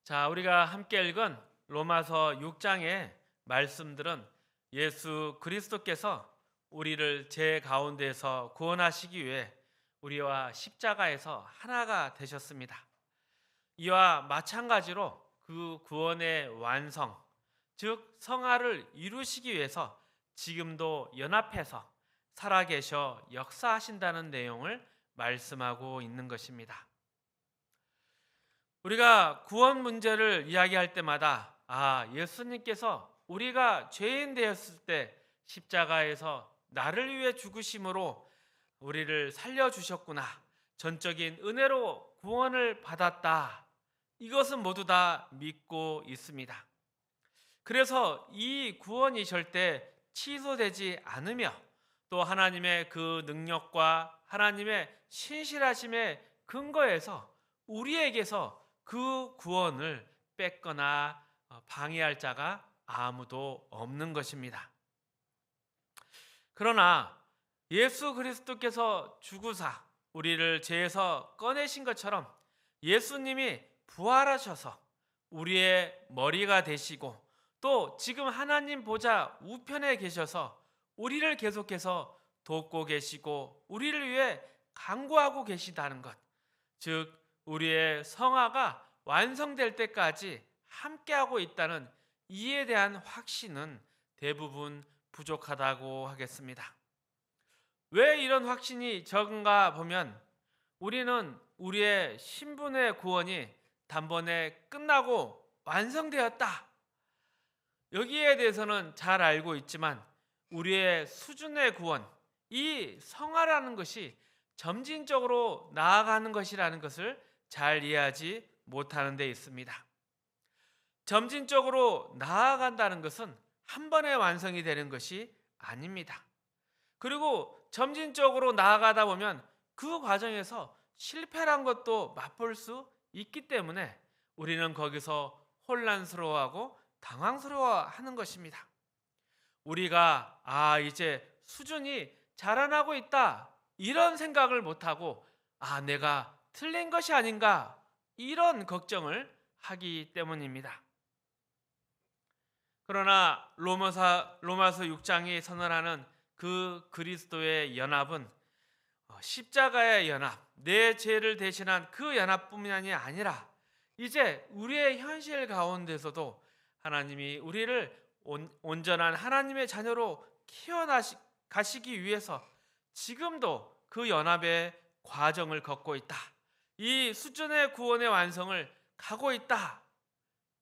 자, 우리가 함께 읽은 로마서 6장의 말씀들은 예수 그리스도께서 우리를 죄 가운데서 구원하시기 위해 우리와 십자가에서 하나가 되셨습니다. 이와 마찬가지로 그 구원의 완성, 즉 성화를 이루시기 위해서 지금도 연합해서 살아계셔 역사하신다는 내용을 말씀하고 있는 것입니다. 우리가 구원 문제를 이야기할 때마다 예수님께서 우리가 죄인 되었을 때 십자가에서 나를 위해 죽으심으로 우리를 살려주셨구나. 전적인 은혜로 구원을 받았다. 이것은 모두 다 믿고 있습니다. 그래서 이 구원이 절대 취소되지 않으며 또 하나님의 그 능력과 하나님의 신실하심의 근거에서 우리에게서 그 구원을 뺏거나 방해할 자가 아무도 없는 것입니다. 그러나 예수 그리스도께서 죽으사 우리를 죄에서 꺼내신 것처럼 예수님이 부활하셔서 우리의 머리가 되시고 또 지금 하나님 보좌 우편에 계셔서 우리를 계속해서 돕고 계시고 우리를 위해 간구하고 계시다는 것, 즉 우리의 성화가 완성될 때까지 함께하고 있다는 이에 대한 확신은 대부분 부족하다고 하겠습니다. 왜 이런 확신이 적은가 보면 우리는 우리의 신분의 구원이 단번에 끝나고 완성되었다. 여기에 대해서는 잘 알고 있지만 우리의 수준의 구원, 이 성화라는 것이 점진적으로 나아가는 것이라는 것을 잘 이해하지 못하는 데 있습니다. 점진적으로 나아간다는 것은 한 번에 완성이 되는 것이 아닙니다. 그리고 점진적으로 나아가다 보면 그 과정에서 실패란 것도 맛볼 수 있기 때문에 우리는 거기서 혼란스러워하고 당황스러워하는 것입니다. 우리가 이제 수준이 자라나고 있다 이런 생각을 못하고 내가 틀린 것이 아닌가 이런 걱정을 하기 때문입니다. 그러나 로마서 6장이 선언하는 그 그리스도의 연합은 십자가의 연합, 내 죄를 대신한 그 연합뿐만이 아니라 이제 우리의 현실 가운데서도 하나님이 우리를 온전한 하나님의 자녀로 키워가시기 위해서 지금도 그 연합의 과정을 걷고 있다. 이 수준의 구원의 완성을 가고 있다.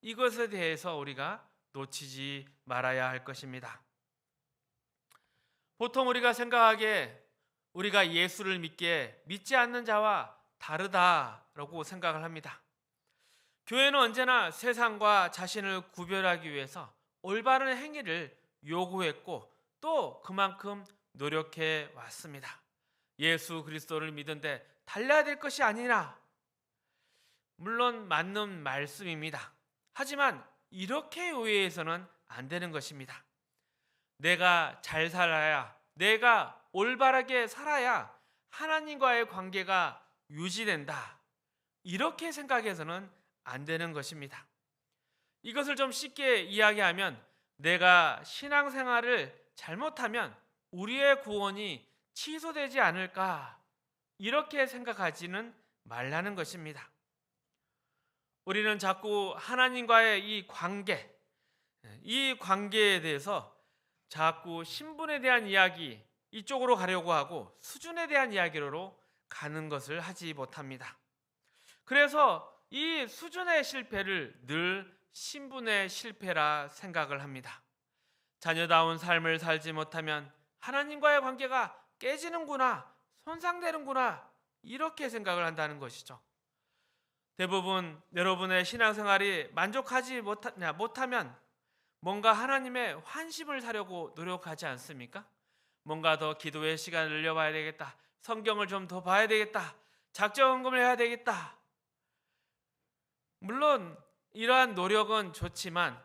이것에 대해서 우리가 놓치지 말아야 할 것입니다. 보통 우리가 생각하기에 우리가 예수를 믿기에 믿지 않는 자와 다르다라고 생각을 합니다. 교회는 언제나 세상과 자신을 구별하기 위해서 올바른 행위를 요구했고 또 그만큼 노력해 왔습니다. 예수 그리스도를 믿은데 달라야 될 것이 아니라 물론 맞는 말씀입니다. 하지만 이렇게 의해서는 안 되는 것입니다. 내가 잘 살아야, 내가 올바르게 살아야 하나님과의 관계가 유지된다. 이렇게 생각해서는 안 되는 것입니다. 이것을 좀 쉽게 이야기하면 내가 신앙생활을 잘못하면 우리의 구원이 취소되지 않을까 이렇게 생각하지는 말라는 것입니다. 우리는 자꾸 하나님과의 이 관계에 대해서 자꾸 신분에 대한 이야기 이쪽으로 가려고 하고 수준에 대한 이야기로 가는 것을 하지 못합니다. 그래서 이 수준의 실패를 늘 신분의 실패라 생각을 합니다. 자녀다운 삶을 살지 못하면 하나님과의 관계가 깨지는구나, 손상되는구나 이렇게 생각을 한다는 것이죠. 대부분 여러분의 신앙생활이 만족하지 못하면 뭔가 하나님의 환심을 사려고 노력하지 않습니까? 뭔가 더 기도의 시간을 늘려봐야 되겠다. 성경을 좀 더 봐야 되겠다. 작정헌금을 해야 되겠다. 물론 이러한 노력은 좋지만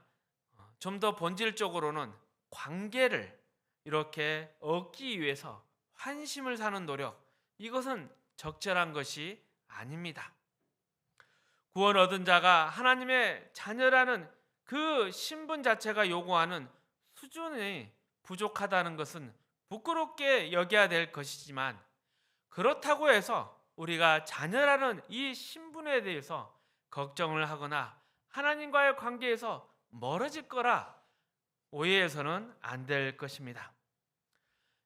좀 더 본질적으로는 관계를 이렇게 얻기 위해서 환심을 사는 노력, 이것은 적절한 것이 아닙니다. 구원 얻은 자가 하나님의 자녀라는 그 신분 자체가 요구하는 수준이 부족하다는 것은 부끄럽게 여겨야 될 것이지만, 그렇다고 해서 우리가 자녀라는 이 신분에 대해서 걱정을 하거나 하나님과의 관계에서 멀어질 거라 오해해서는 안 될 것입니다.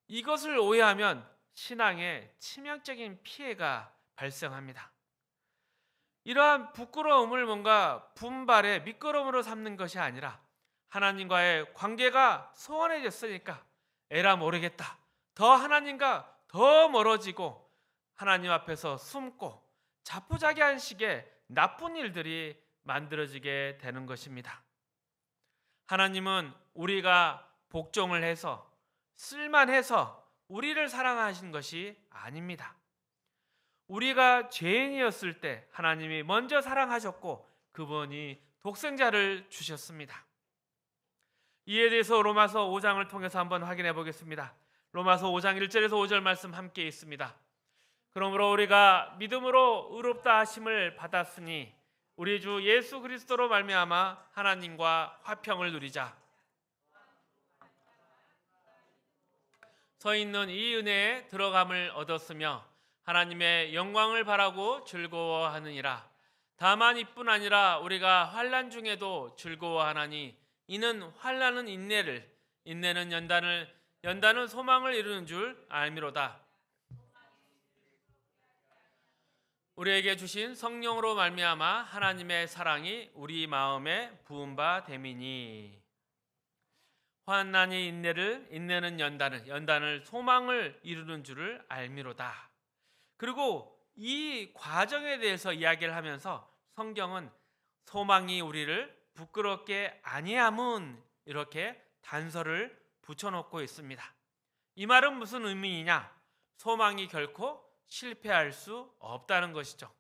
이것을 오해하면 신앙에 치명적인 피해가 발생합니다. 이러한 부끄러움을 뭔가 분발의 미끄럼으로 삼는 것이 아니라, 하나님과의 관계가 소원해졌으니까 에라 모르겠다, 더 하나님과 더 멀어지고 하나님 앞에서 숨고 자포자기한 식의 나쁜 일들이 만들어지게 되는 것입니다. 하나님은 우리가 복종을 해서 쓸만해서 우리를 사랑하신 것이 아닙니다. 우리가 죄인이었을 때 하나님이 먼저 사랑하셨고 그분이 독생자를 주셨습니다. 이에 대해서 로마서 5장을 통해서 한번 확인해 보겠습니다. 로마서 5장 1절에서 5절 말씀 함께 있습니다. 그러므로 우리가 믿음으로 의롭다 하심을 받았으니 우리 주 예수 그리스도로 말미암아 하나님과 화평을 누리자. 서 있는 이 은혜에 들어감을 얻었으며 하나님의 영광을 바라고 즐거워하느니라. 다만 이뿐 아니라 우리가 환난 중에도 즐거워하나니 이는 환난은 인내를, 인내는 연단을, 연단은 소망을 이루는 줄 알미로다. 우리에게 주신 성령으로 말미암아 하나님의 사랑이 우리 마음에 부은 바 됨이니, 환난이 인내를, 인내는 연단을, 연단을 소망을 이루는 줄을 알미로다. 그리고 이 과정에 대해서 이야기를 하면서 성경은 소망이 우리를 부끄럽게 아니함은 이렇게 단서를 붙여놓고 있습니다. 이 말은 무슨 의미이냐? 소망이 결코 실패할 수 없다는 것이죠.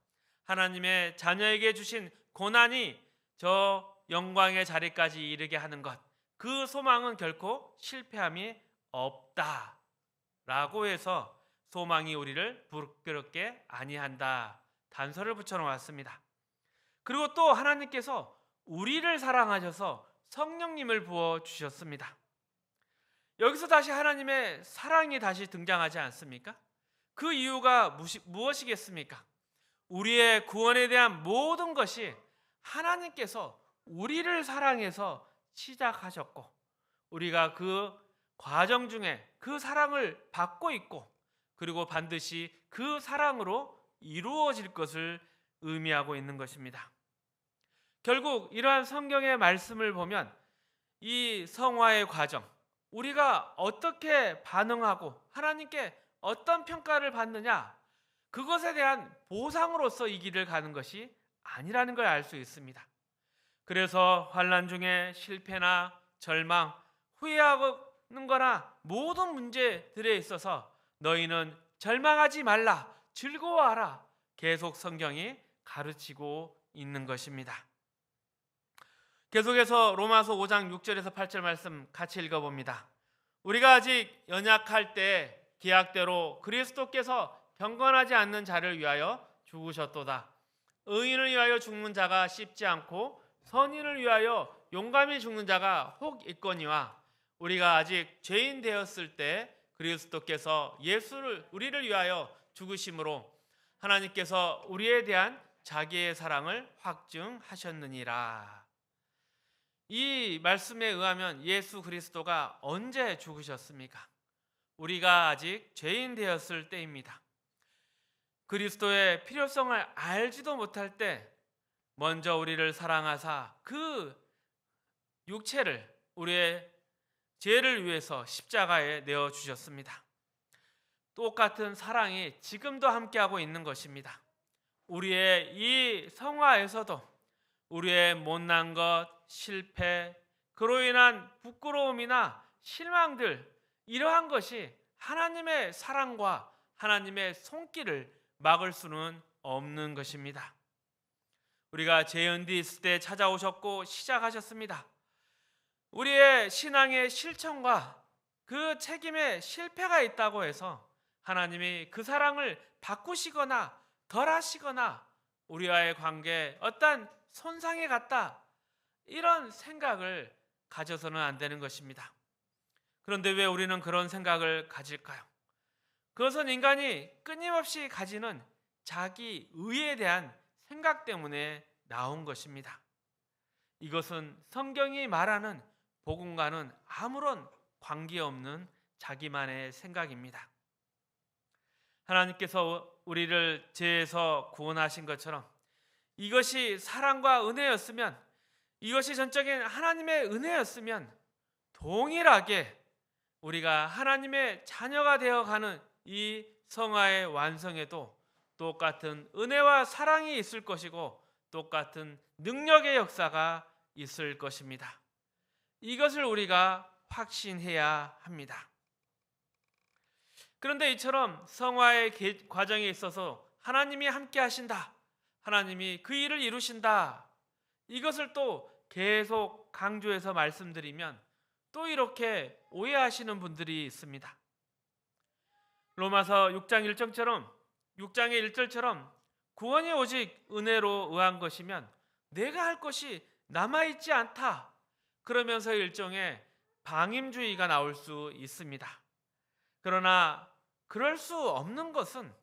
하나님의 자녀에게 주신 고난이 저 영광의 자리까지 이르게 하는 것, 그 소망은 결코 실패함이 없다라고 해서 소망이 우리를 부끄럽게 아니한다 단서를 붙여놓았습니다. 그리고 또 하나님께서 우리를 사랑하셔서 성령님을 부어주셨습니다. 여기서 다시 하나님의 사랑이 다시 등장하지 않습니까? 그 이유가 무엇이겠습니까? 우리의 구원에 대한 모든 것이 하나님께서 우리를 사랑해서 시작하셨고, 우리가 그 과정 중에 그 사랑을 받고 있고, 그리고 반드시 그 사랑으로 이루어질 것을 의미하고 있는 것입니다. 결국 이러한 성경의 말씀을 보면 이 성화의 과정, 우리가 어떻게 반응하고 하나님께 어떤 평가를 받느냐, 그것에 대한 보상으로서 이 길을 가는 것이 아니라는 걸 알 수 있습니다. 그래서 환난 중에 실패나 절망, 후회하는 거나 모든 문제들에 있어서 너희는 절망하지 말라, 즐거워하라, 계속 성경이 가르치고 있는 것입니다. 계속해서 로마서 5장 6절에서 8절 말씀 같이 읽어봅니다. 우리가 아직 연약할 때 기약대로 그리스도께서 경건하지 않는 자를 위하여 죽으셨도다. 의인을 위하여 죽는 자가 쉽지 않고 선인을 위하여 용감히 죽는 자가 혹 있거니와, 우리가 아직 죄인 되었을 때 그리스도께서 우리를 위하여 죽으심으로 하나님께서 우리에 대한 자기의 사랑을 확증하셨느니라. 이 말씀에 의하면 예수 그리스도가 언제 죽으셨습니까? 우리가 아직 죄인 되었을 때입니다. 그리스도의 필요성을 알지도 못할 때 먼저 우리를 사랑하사 그 육체를, 우리의 죄를 위해서 십자가에 내어주셨습니다. 똑같은 사랑이 지금도 함께하고 있는 것입니다. 우리의 이 성화에서도 우리의 못난 것, 실패, 그로 인한 부끄러움이나 실망들, 이러한 것이 하나님의 사랑과 하나님의 손길을 막을 수는 없는 것입니다. 우리가 죄연디 있을 때 찾아오셨고 시작하셨습니다. 우리의 신앙의 실천과 그 책임에 실패가 있다고 해서 하나님이 그 사랑을 바꾸시거나 덜 하시거나 우리와의 관계에 어떤 손상이 갔다, 이런 생각을 가져서는 안 되는 것입니다. 그런데 왜 우리는 그런 생각을 가질까요? 그것은 인간이 끊임없이 가지는 자기 의에 대한 생각 때문에 나온 것입니다. 이것은 성경이 말하는 복음과는 아무런 관계없는 자기만의 생각입니다. 하나님께서 우리를 죄에서 구원하신 것처럼 이것이 사랑과 은혜였으면, 이것이 전적인 하나님의 은혜였으면 동일하게 우리가 하나님의 자녀가 되어가는 이 성화의 완성에도 똑같은 은혜와 사랑이 있을 것이고 똑같은 능력의 역사가 있을 것입니다. 이것을 우리가 확신해야 합니다. 그런데 이처럼 성화의 과정에 있어서 하나님이 함께 하신다, 하나님이 그 일을 이루신다, 이것을 또 계속 강조해서 말씀드리면 또 이렇게 오해하시는 분들이 있습니다. 로마서 6장 6장의 1절처럼 구원이 오직 은혜로 의한 것이면 내가 할 것이 남아있지 않다, 그러면서 일종의 방임주의가 나올 수 있습니다. 그러나 그럴 수 없는 것은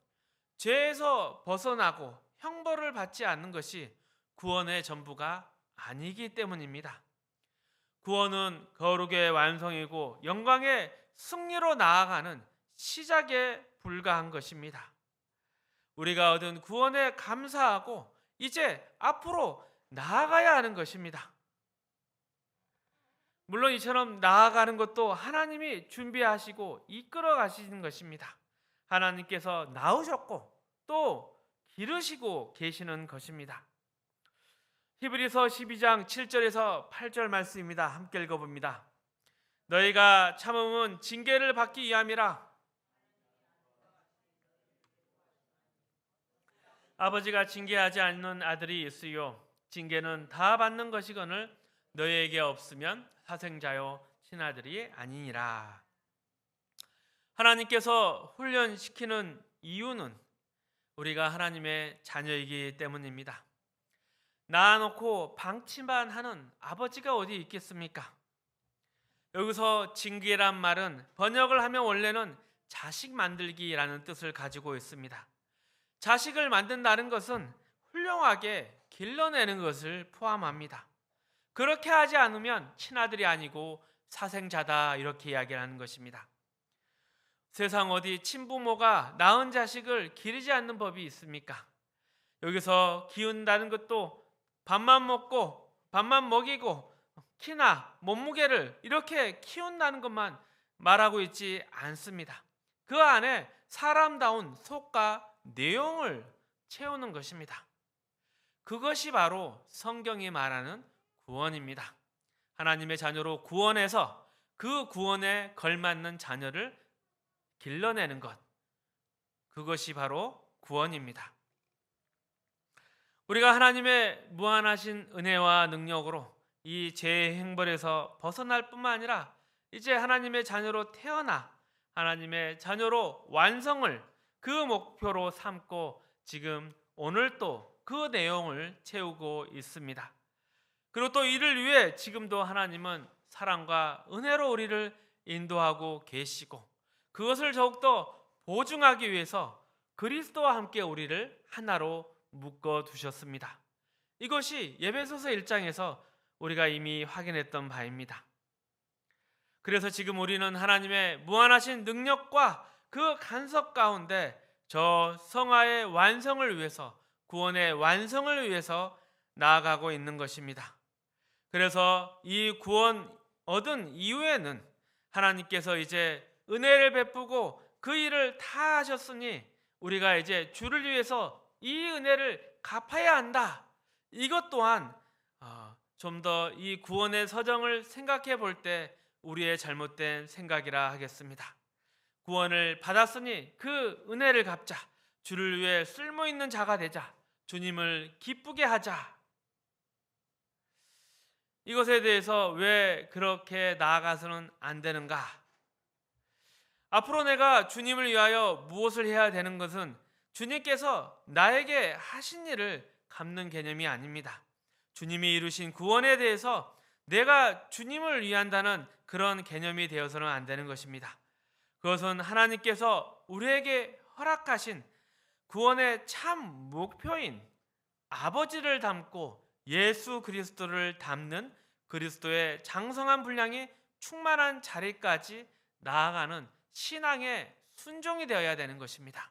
죄에서 벗어나고 형벌을 받지 않는 것이 구원의 전부가 아니기 때문입니다. 구원은 거룩의 완성이고 영광의 승리로 나아가는 시작에 불과한 것입니다. 우리가 얻은 구원에 감사하고 이제 앞으로 나아가야 하는 것입니다. 물론 이처럼 나아가는 것도 하나님이 준비하시고 이끌어 가시는 것입니다. 하나님께서 낳으셨고 또 기르시고 계시는 것입니다. 히브리서 12장 7절에서 8절 말씀입니다. 함께 읽어봅니다. 너희가 참음은 징계를 받기 위함이라. 아버지가 징계하지 않는 아들이 있으요 징계는 다 받는 것이거늘 너희에게 없으면 사생자요 친아들이 아니니라. 하나님께서 훈련시키는 이유는 우리가 하나님의 자녀이기 때문입니다. 낳아놓고 방치만 하는 아버지가 어디 있겠습니까? 여기서 징계란 말은 번역을 하면 원래는 자식 만들기라는 뜻을 가지고 있습니다. 자식을 만든다는 것은 훌륭하게 길러내는 것을 포함합니다. 그렇게 하지 않으면 친아들이 아니고 사생자다, 이렇게 이야기를 하는 것입니다. 세상 어디 친부모가 낳은 자식을 기르지 않는 법이 있습니까? 여기서 기운다는 것도 밥만 먹고 밥만 먹이고 키나 몸무게를 이렇게 키운다는 것만 말하고 있지 않습니다. 그 안에 사람다운 속과 내용을 채우는 것입니다. 그것이 바로 성경이 말하는 구원입니다. 하나님의 자녀로 구원해서 그 구원에 걸맞는 자녀를 길러내는 것, 그것이 바로 구원입니다. 우리가 하나님의 무한하신 은혜와 능력으로 이 죄의 행벌에서 벗어날 뿐만 아니라 이제 하나님의 자녀로 태어나 하나님의 자녀로 완성을 그 목표로 삼고 지금 오늘 또 그 내용을 채우고 있습니다. 그리고 또 이를 위해 지금도 하나님은 사랑과 은혜로 우리를 인도하고 계시고 그것을 더욱더 보증하기 위해서 그리스도와 함께 우리를 하나로 묶어 두셨습니다. 이것이 에베소서 1장에서 우리가 이미 확인했던 바입니다. 그래서 지금 우리는 하나님의 무한하신 능력과 그 간섭 가운데 저 성화의 완성을 위해서, 구원의 완성을 위해서 나아가고 있는 것입니다. 그래서 이 구원 얻은 이후에는 하나님께서 이제 은혜를 베푸고 그 일을 다 하셨으니 우리가 이제 주를 위해서 이 은혜를 갚아야 한다. 이것 또한 좀 더 이 구원의 서정을 생각해 볼 때 우리의 잘못된 생각이라 하겠습니다. 구원을 받았으니 그 은혜를 갚자. 주를 위해 쓸모있는 자가 되자. 주님을 기쁘게 하자. 이것에 대해서 왜 그렇게 나아가서는 안 되는가? 앞으로 내가 주님을 위하여 무엇을 해야 되는 것은 주님께서 나에게 하신 일을 갚는 개념이 아닙니다. 주님이 이루신 구원에 대해서 내가 주님을 위한다는 그런 개념이 되어서는 안 되는 것입니다. 그것은 하나님께서 우리에게 허락하신 구원의 참 목표인 아버지를 닮고 예수 그리스도를 닮는 그리스도의 장성한 분량이 충만한 자리까지 나아가는 신앙의 순종이 되어야 되는 것입니다.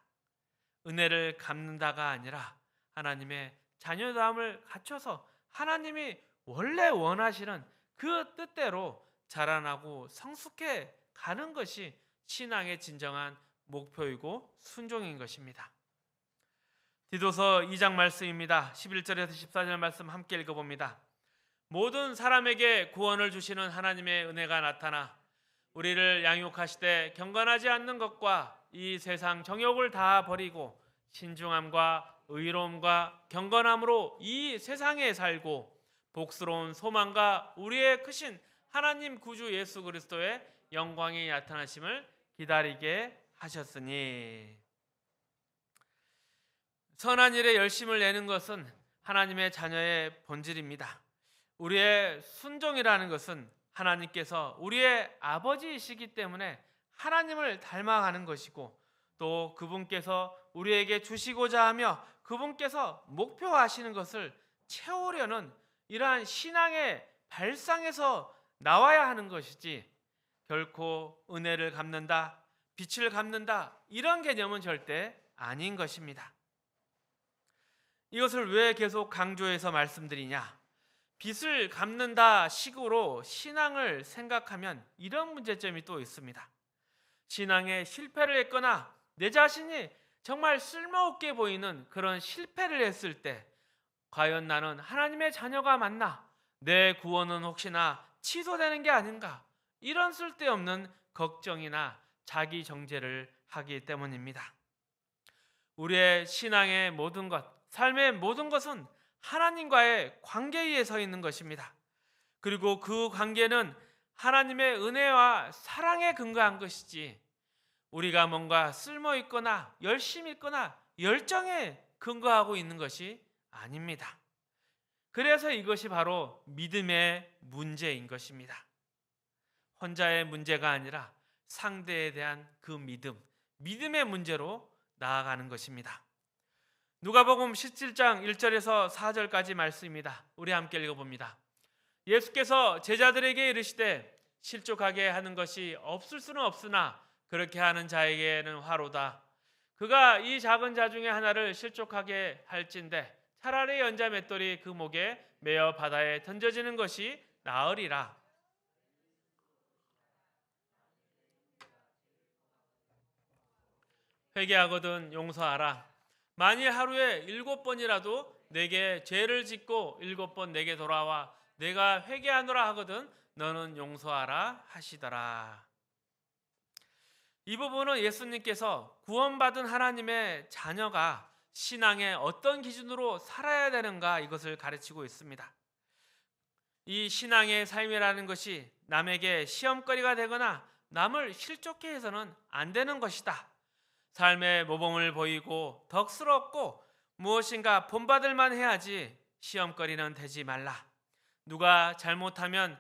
은혜를 갚는다가 아니라 하나님의 자녀다움을 갖춰서 하나님이 원래 원하시는 그 뜻대로 자라나고 성숙해 가는 것이 신앙의 진정한 목표이고 순종인 것입니다. 디도서 2장 말씀입니다. 11절에서 14절 말씀 함께 읽어봅니다. 모든 사람에게 구원을 주시는 하나님의 은혜가 나타나 우리를 양육하시되 경건하지 않는 것과 이 세상 정욕을 다 버리고 신중함과 의로움과 경건함으로 이 세상에 살고 복스러운 소망과 우리의 크신 하나님 구주 예수 그리스도의 영광이 나타나심을 기다리게 하셨으니. 선한 일에 열심을 내는 것은 하나님의 자녀의 본질입니다. 우리의 순종이라는 것은 하나님께서 우리의 아버지이시기 때문에 하나님을 닮아가는 것이고, 또 그분께서 우리에게 주시고자 하며 그분께서 목표하시는 것을 채우려는 이러한 신앙의 발상에서 나와야 하는 것이지, 결코 은혜를 갚는다, 빛을 갚는다, 이런 개념은 절대 아닌 것입니다. 이것을 왜 계속 강조해서 말씀드리냐? 빚을 갚는다 식으로 신앙을 생각하면 이런 문제점이 또 있습니다. 신앙에 실패를 했거나 내 자신이 정말 쓸모없게 보이는 그런 실패를 했을 때, 과연 나는 하나님의 자녀가 맞나? 내 구원은 혹시나 취소되는 게 아닌가? 이런 쓸데없는 걱정이나 자기 정죄를 하기 때문입니다. 우리의 신앙의 모든 것, 삶의 모든 것은 하나님과의 관계에 서 있는 것입니다. 그리고 그 관계는 하나님의 은혜와 사랑에 근거한 것이지, 우리가 뭔가 쓸모 있거나 열심 있거나 열정에 근거하고 있는 것이 아닙니다. 그래서 이것이 바로 믿음의 문제인 것입니다. 혼자의 문제가 아니라 상대에 대한 그 믿음의 문제로 나아가는 것입니다. 누가복음 17장 1절에서 4절까지 말씀입니다. 우리 함께 읽어봅니다. 예수께서 제자들에게 이르시되 실족하게 하는 것이 없을 수는 없으나 그렇게 하는 자에게는 화로다. 그가 이 작은 자 중에 하나를 실족하게 할진대 차라리 연자 맷돌이 그 목에 매어 바다에 던져지는 것이 나으리라. 회개하거든 용서하라. 만일 하루에 7번이라도 내게 죄를 짓고 7번 내게 돌아와 내가 회개하노라 하거든 너는 용서하라 하시더라. 이 부분은 예수님께서 구원받은 하나님의 자녀가 신앙의 어떤 기준으로 살아야 되는가, 이것을 가르치고 있습니다. 이 신앙의 삶이라는 것이 남에게 시험거리가 되거나 남을 실족해 해서는 안 되는 것이다. 삶의 모범을 보이고 덕스럽고 무엇인가 본받을 만 해야지 시험거리는 되지 말라. 누가 잘못하면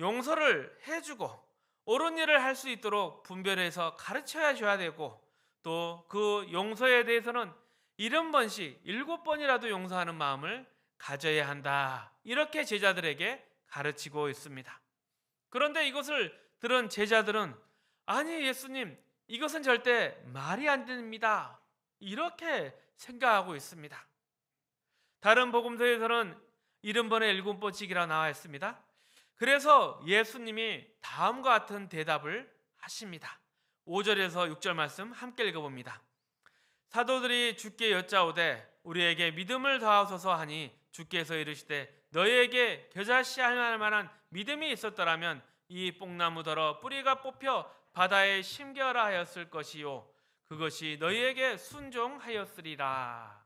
용서를 해주고 옳은 일을 할 수 있도록 분별해서 가르쳐야 줘야 되고, 또 그 용서에 대해서는 70번씩 7번이라도 용서하는 마음을 가져야 한다. 이렇게 제자들에게 가르치고 있습니다. 그런데 이것을 들은 제자들은 아니 예수님, 이것은 절대 말이 안 됩니다. 이렇게 생각하고 있습니다. 다른 복음서에서는 70번에 7번씩이라 나와 있습니다. 그래서 예수님이 다음과 같은 대답을 하십니다. 5절에서 6절 말씀 함께 읽어봅니다. 사도들이 주께 여짜오되 우리에게 믿음을 더하소서 하니 주께서 이르시되 너희에게 겨자씨할 만한 믿음이 있었더라면 이 뽕나무더러 뿌리가 뽑혀 바다에 심겨라 하였을 것이요 그것이 너희에게 순종하였으리라.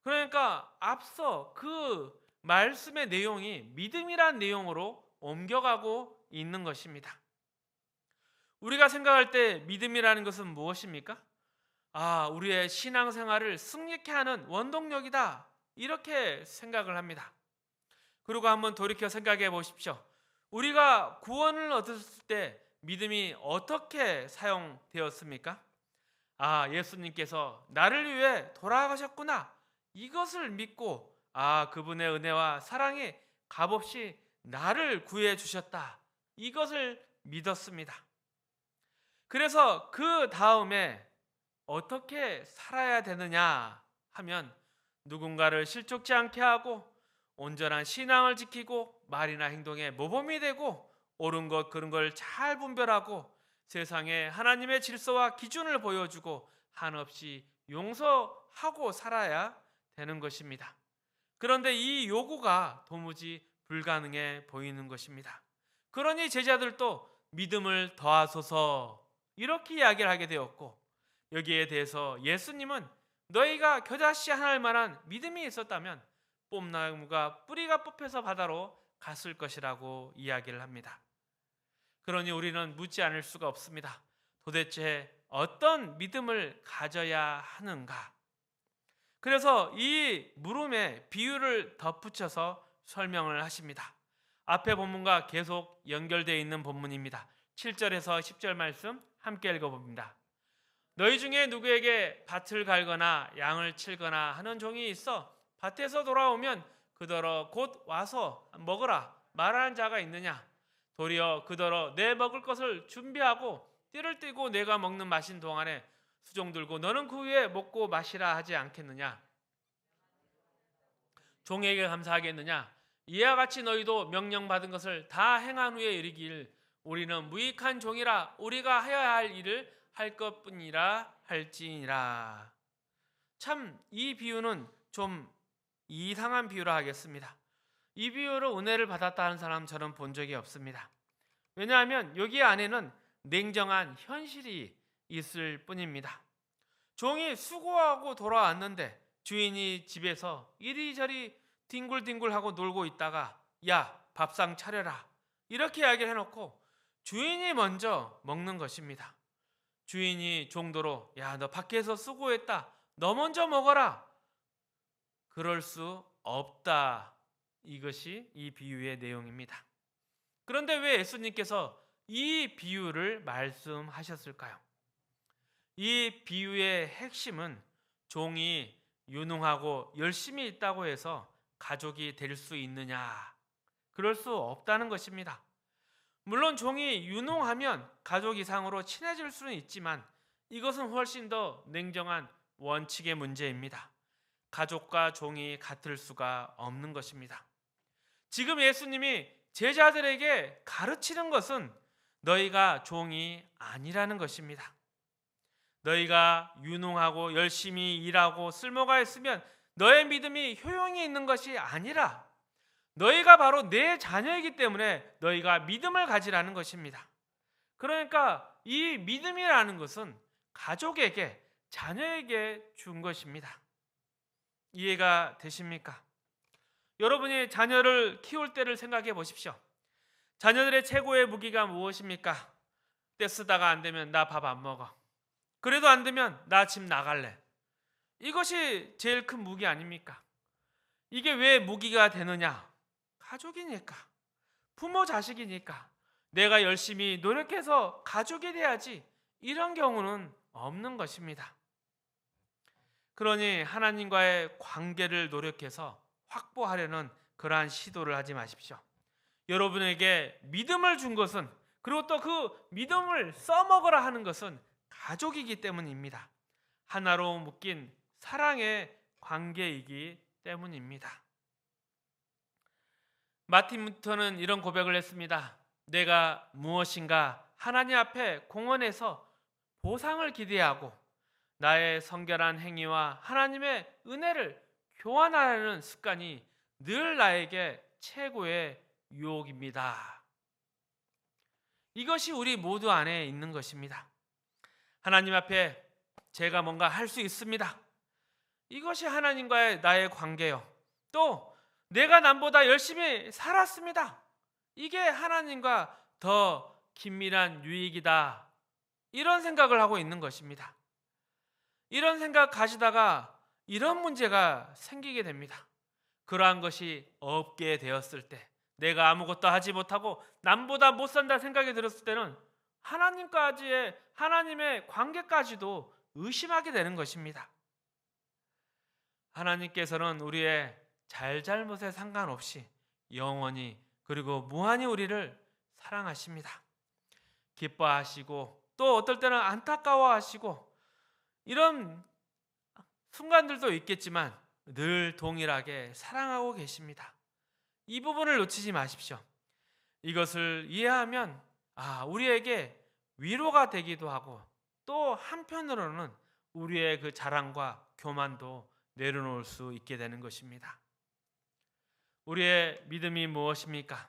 그러니까 앞서 그 말씀의 내용이 믿음이란 내용으로 옮겨가고 있는 것입니다. 우리가 생각할 때 믿음이라는 것은 무엇입니까? 우리의 신앙생활을 승리케 하는 원동력이다. 이렇게 생각을 합니다. 그리고 한번 돌이켜 생각해 보십시오. 우리가 구원을 얻었을 때 믿음이 어떻게 사용되었습니까? 아, 예수님께서 나를 위해 돌아가셨구나. 이것을 믿고 그분의 은혜와 사랑이 값없이 나를 구해 주셨다. 이것을 믿었습니다. 그래서 그 다음에 어떻게 살아야 되느냐 하면 누군가를 실족지 않게 하고 온전한 신앙을 지키고 말이나 행동에 모범이 되고 옳은 것 그른 걸 잘 분별하고 세상에 하나님의 질서와 기준을 보여주고 한없이 용서하고 살아야 되는 것입니다. 그런데 이 요구가 도무지 불가능해 보이는 것입니다. 그러니 제자들도 믿음을 더하소서 이렇게 이야기를 하게 되었고, 여기에 대해서 예수님은 너희가 겨자씨 하나일 만한 믿음이 있었다면 뽐나무가 뿌리가 뽑혀서 바다로 갔을 것이라고 이야기를 합니다. 그러니 우리는 묻지 않을 수가 없습니다. 도대체 어떤 믿음을 가져야 하는가? 그래서 이 물음에 비유를 덧붙여서 설명을 하십니다. 앞에 본문과 계속 연결되어 있는 본문입니다. 7절에서 10절 말씀 함께 읽어봅니다. 너희 중에 누구에게 밭을 갈거나 양을 칠거나 하는 종이 있어 밭에서 돌아오면 그더러 곧 와서 먹으라 말하는 자가 있느냐? 도리어 그더러 내 먹을 것을 준비하고 띠를 띠고 내가 먹는 마신 동안에 수종 들고 너는 그 위에 먹고 마시라 하지 않겠느냐? 종에게 감사하겠느냐? 이와 같이 너희도 명령받은 것을 다 행한 후에 이르길 우리는 무익한 종이라 우리가 하여야 할 일을 할 것뿐이라 할지니라. 참 이 비유는 좀 이상한 비유라 하겠습니다. 이 비유로 은혜를 받았다 하는 사람 저는 본 적이 없습니다. 왜냐하면 여기 안에는 냉정한 현실이 있을 뿐입니다. 종이 수고하고 돌아왔는데 주인이 집에서 이리저리 뒹굴뒹굴하고 놀고 있다가 야 밥상 차려라 이렇게 이야기를 해놓고 주인이 먼저 먹는 것입니다. 주인이 종도로 야 너 밖에서 수고했다 너 먼저 먹어라 그럴 수 없다. 이것이 이 비유의 내용입니다. 그런데 왜 예수님께서 이 비유를 말씀하셨을까요? 이 비유의 핵심은 종이 유능하고 열심히 있다고 해서 가족이 될 수 있느냐? 그럴 수 없다는 것입니다. 물론 종이 유능하면 가족 이상으로 친해질 수는 있지만 이것은 훨씬 더 냉정한 원칙의 문제입니다. 가족과 종이 같을 수가 없는 것입니다. 지금 예수님이 제자들에게 가르치는 것은 너희가 종이 아니라는 것입니다. 너희가 유능하고 열심히 일하고 쓸모가 있으면 너의 믿음이 효용이 있는 것이 아니라 너희가 바로 내 자녀이기 때문에 너희가 믿음을 가지라는 것입니다. 그러니까 이 믿음이라는 것은 가족에게 자녀에게 준 것입니다. 이해가 되십니까? 여러분이 자녀를 키울 때를 생각해 보십시오. 자녀들의 최고의 무기가 무엇입니까? 때 쓰다가 안 되면 나 밥 안 먹어. 그래도 안 되면 나 집 나갈래. 이것이 제일 큰 무기 아닙니까? 이게 왜 무기가 되느냐? 가족이니까. 부모 자식이니까. 내가 열심히 노력해서 가족이 돼야지. 이런 경우는 없는 것입니다. 그러니 하나님과의 관계를 노력해서 확보하려는 그러한 시도를 하지 마십시오. 여러분에게 믿음을 준 것은 그리고 또 그 믿음을 써먹으라 하는 것은 가족이기 때문입니다. 하나로 묶인 사랑의 관계이기 때문입니다. 마틴 루터는 이런 고백을 했습니다. 내가 무엇인가 하나님 앞에 공헌해서 보상을 기대하고 나의 성결한 행위와 하나님의 은혜를 교환하려는 습관이 늘 나에게 최고의 유혹입니다. 이것이 우리 모두 안에 있는 것입니다. 하나님 앞에 제가 뭔가 할 수 있습니다. 이것이 하나님과의 나의 관계요. 또 내가 남보다 열심히 살았습니다. 이게 하나님과 더 긴밀한 유익이다. 이런 생각을 하고 있는 것입니다. 이런 생각 가지다가 이런 문제가 생기게 됩니다. 그러한 것이 없게 되었을 때, 내가 아무것도 하지 못하고 남보다 못 산다 생각이 들었을 때는 하나님의 관계까지도 의심하게 되는 것입니다. 하나님께서는 우리의 잘잘못에 상관없이 영원히 그리고 무한히 우리를 사랑하십니다. 기뻐하시고 또 어떨 때는 안타까워하시고 이런 순간들도 있겠지만 늘 동일하게 사랑하고 계십니다. 이 부분을 놓치지 마십시오. 이것을 이해하면 우리에게 위로가 되기도 하고 또 한편으로는 우리의 그 자랑과 교만도 내려놓을 수 있게 되는 것입니다. 우리의 믿음이 무엇입니까?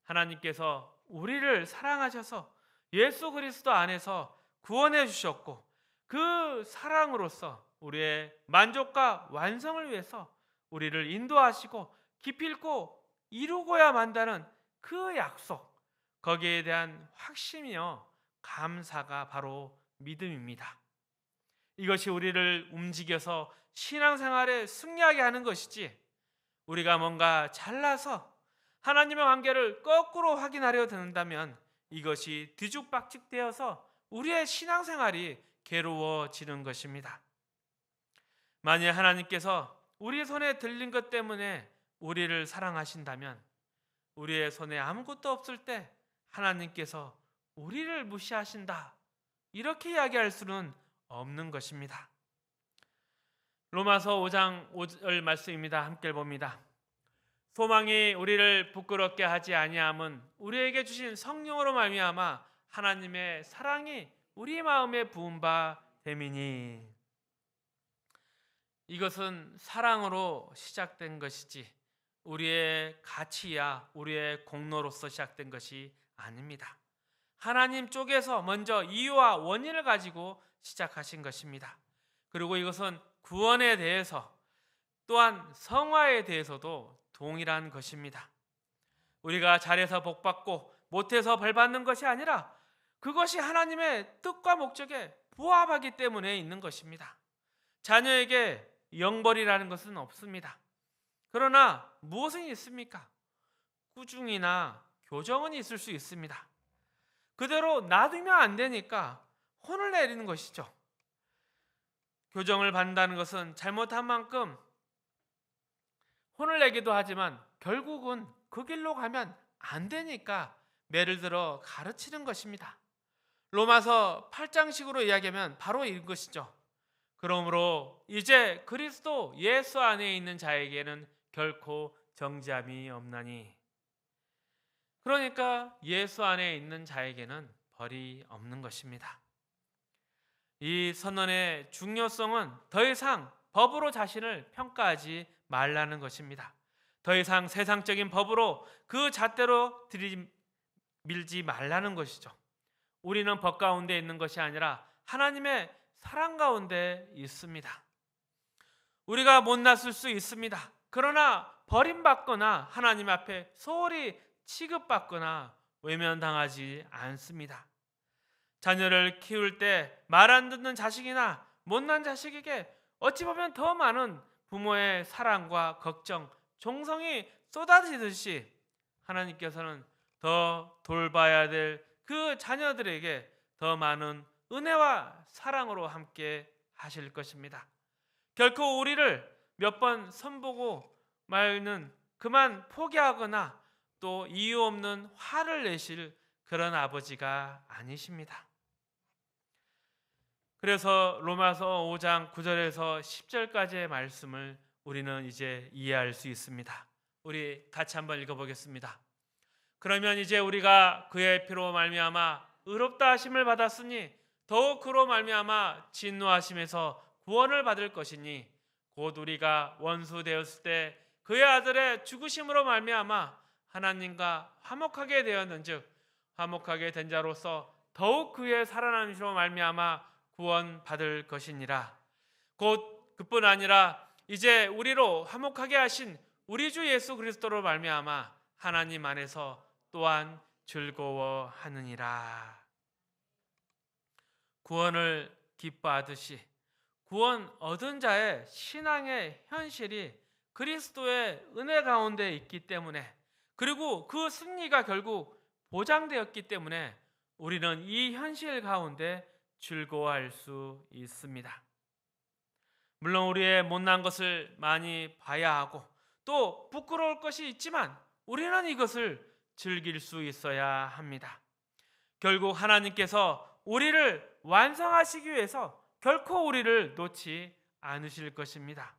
하나님께서 우리를 사랑하셔서 예수 그리스도 안에서 구원해 주셨고 그 사랑으로서 우리의 만족과 완성을 위해서 우리를 인도하시고 기필코 이루고야 만다는 그 약속, 거기에 대한 확신이요 감사가 바로 믿음입니다. 이것이 우리를 움직여서 신앙생활에 승리하게 하는 것이지, 우리가 뭔가 잘나서 하나님의 관계를 거꾸로 확인하려 든다면 이것이 뒤죽박죽되어서 우리의 신앙생활이 괴로워지는 것입니다. 만약 하나님께서 우리 손에 들린 것 때문에 우리를 사랑하신다면 우리의 손에 아무것도 없을 때 하나님께서 우리를 무시하신다, 이렇게 이야기할 수는 없는 것입니다. 로마서 5장 5절 말씀입니다. 함께 봅니다. 소망이 우리를 부끄럽게 하지 아니함은 우리에게 주신 성령으로 말미암아 하나님의 사랑이 우리 마음에 부은 바 됨이니. 이것은 사랑으로 시작된 것이지 우리의 가치야 우리의 공로로서 시작된 것이 아닙니다. 하나님 쪽에서 먼저 이유와 원인을 가지고 시작하신 것입니다. 그리고 이것은 구원에 대해서 또한 성화에 대해서도 동일한 것입니다. 우리가 잘해서 복받고 못해서 벌받는 것이 아니라 그것이 하나님의 뜻과 목적에 부합하기 때문에 있는 것입니다. 자녀에게 영벌이라는 것은 없습니다. 그러나 무엇은 있습니까? 꾸중이나 교정은 있을 수 있습니다. 그대로 놔두면 안 되니까 혼을 내리는 것이죠. 교정을 받는다는 것은 잘못한 만큼 혼을 내기도 하지만 결국은 그 길로 가면 안 되니까 매를 들어 가르치는 것입니다. 로마서 8장식으로 이야기하면 바로 이것이죠. 그러므로 이제 그리스도 예수 안에 있는 자에게는 결코 정죄함이 없나니. 그러니까 예수 안에 있는 자에게는 벌이 없는 것입니다. 이 선언의 중요성은 더 이상 법으로 자신을 평가하지 말라는 것입니다. 더 이상 세상적인 법으로 그 잣대로 들이밀지 말라는 것이죠. 우리는 법 가운데 있는 것이 아니라 하나님의 사랑 가운데 있습니다. 우리가 못났을 수 있습니다. 그러나 버림받거나 하나님 앞에 소홀히 취급받거나 외면당하지 않습니다. 자녀를 키울 때 말 안 듣는 자식이나 못난 자식에게 어찌 보면 더 많은 부모의 사랑과 걱정, 정성이 쏟아지듯이 하나님께서는 더 돌봐야 될 그 자녀들에게 더 많은 은혜와 사랑으로 함께 하실 것입니다. 결코 우리를 몇 번 선보고 말는 그만 포기하거나 또 이유 없는 화를 내실 그런 아버지가 아니십니다. 그래서 로마서 5장 9절에서 10절까지의 말씀을 우리는 이제 이해할 수 있습니다. 우리 같이 한번 읽어보겠습니다. 그러면 이제 우리가 그의 피로 말미암아 의롭다 하심을 받았으니 더욱 그로 말미암아 진노하심에서 구원을 받을 것이니 곧 우리가 원수 되었을 때 그의 아들의 죽으심으로 말미암아 하나님과 화목하게 되었는즉 화목하게 된 자로서 더욱 그의 살아남으심으로 말미암아 구원 받을 것이니라. 곧 그뿐 아니라 이제 우리로 화목하게 하신 우리 주 예수 그리스도로 말미암아 하나님 안에서 또한 즐거워하느니라. 구원을 기뻐하듯이 구원 얻은 자의 신앙의 현실이 그리스도의 은혜 가운데 있기 때문에, 그리고 그 승리가 결국 보장되었기 때문에 우리는 이 현실 가운데 즐거워할 수 있습니다. 물론 우리의 못난 것을 많이 봐야 하고 또 부끄러울 것이 있지만 우리는 이것을 즐길 수 있어야 합니다. 결국 하나님께서 우리를 완성하시기 위해서 결코 우리를 놓지 않으실 것입니다.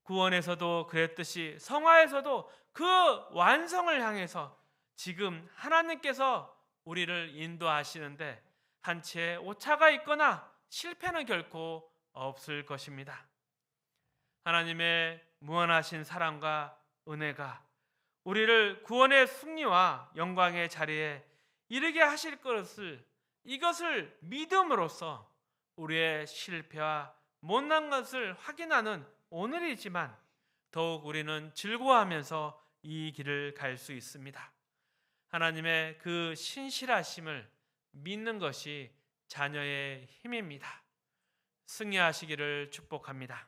구원에서도 그랬듯이 성화에서도 그 완성을 향해서 지금 하나님께서 우리를 인도하시는데 한치의 오차가 있거나 실패는 결코 없을 것입니다. 하나님의 무한하신 사랑과 은혜가 우리를 구원의 승리와 영광의 자리에 이르게 하실 것을, 이것을 믿음으로써 우리의 실패와 못난 것을 확인하는 오늘이지만 더욱 우리는 즐거워하면서 이 길을 갈 수 있습니다. 하나님의 그 신실하심을 믿는 것이 자녀의 힘입니다. 승리하시기를 축복합니다.